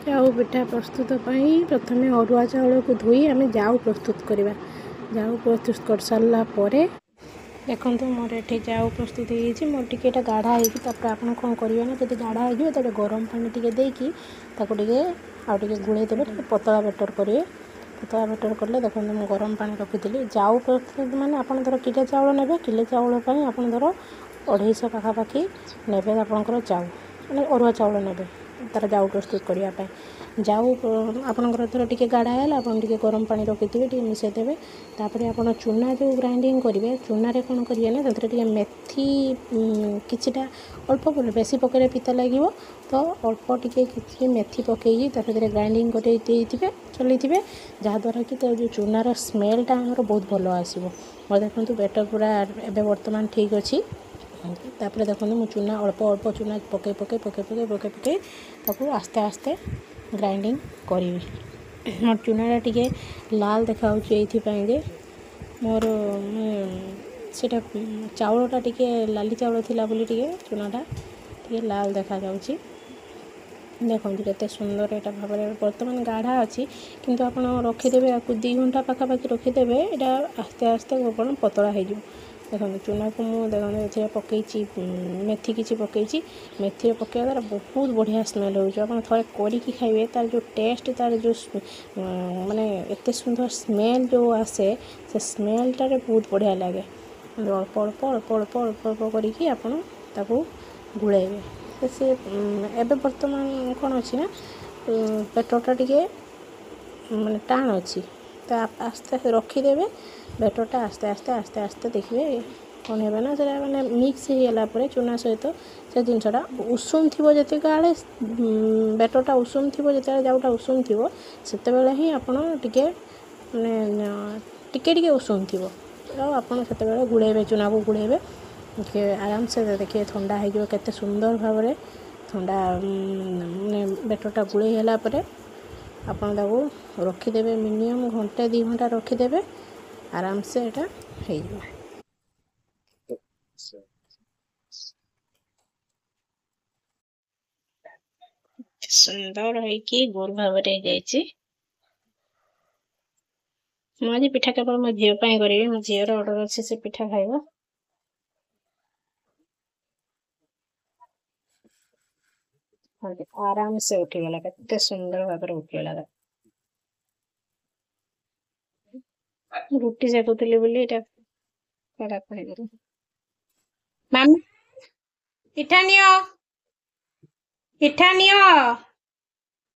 जाऊ पिठा प्रस्तुत प्रथम अरुआ चाउल को धोई आम जाऊ प्रस्तुत करवा। जाऊ प्रस्तुत कर सारा पर देखो मोर ये जाऊ प्रस्तुत हो मोर टे गाढ़ा होपर आप कौन करेंगे ना जब गाढ़ा हो तो गरम पानी टे देकी आगे गुड़े देवे पतला बेटर करेंगे। पतला बेटर कले देखो मुझे गरम पानी रखी जाऊ प्रस्तुत माने आप धर किले चाउल ने किले चाउल आप धर 250 पाखापाखि ने आपंकर जाऊ मैंने अरुआ चाउल ने तार जाऊ प्रस्तुत करने जाऊ आपंकर थोड़ा टी गाढ़ा है आप गरम पानी रखी थे मिसेदेवे। तापर आप चूना जो ग्राइंडिंग करेंगे चूनारे कौन करेंगे ना टे मेथी किछिटा अल्प बेस पकड़े पिता लगे तो अल्प टे कि मेथी पकई ग्राइंडिंग कर चलते जहाँद्वारा कि तो जो चूनार स्मेलटा आमर बहुत भल आसो। और देखो बेटर पूरा एवं बर्तमान ठीक अच्छी। तापर देखो मुझे चूना अल्प अल्प चूना पकई पकई पकई पकई पकई पकई ताको आस्ते आस्ते ग्राइंडिंग करी मोर चूना टी लाल देखा ये मोर सेटा चाउलटा टी लाली चाउल थिला बोली टी चूनाटा टी लाल देखा जाउची। देखो केते सुंदर यहाँ भाव में बर्तमान गाढ़ा अच्छी किंतु आप रखीदे आपको 2 घंटा पाखापाखि रखीदे यहाँ आस्ते आस्ते कौन पतला हो। देखो चूना को मुझे देखो पकई मेथी किसी पकई मेथी पकड़ा द्वारा बहुत बढ़िया स्मेल हो थे करके खाइए तार जो टेस्ट तार जो माने एत सुंदर स्मेल जो आसे से स्मेलटारे बहुत बढ़िया लगे। अल्प अल्प अल्प अल्प अल्प अल्प करके गुड़ेबे से एवं बर्तमान कौन अच्छी ना बेटरटा टी माने टाण अच्छी तो आस्ते आस्ते रखीदे बेटरटा आस्ते आस्ते आस्ते आस्ते देखिए कौन है ना से मैंने मिक्स होगा चूना सहित से जिनसा उषुम थी जिते काले बेटरटा उषुम थी जिते जाऊटा उषुम थी से ही आपड़ टे मैंने टे उषुम थी आपड़ से गुड़ेबे चूना को गुड़ेबे आराम से देखिए ठंडा हो केते सुंदर भाव में ठंडा मैंने बेटरटा गुड़े है आपन ताको रखीदे मिनिमम घंटे 2 घंटा रखीदे आराम से यहाँ हो सुंदर है गोल भाव मुझे पिठा केवल मो झील करी मो झीर ऑर्डर अच्छे से पिठा खाइबा। आराम से उठीगला केते सुंदर भाव में उठीगला रुटी सेकुली बोली एटा खराब हो मामा पिठा नियो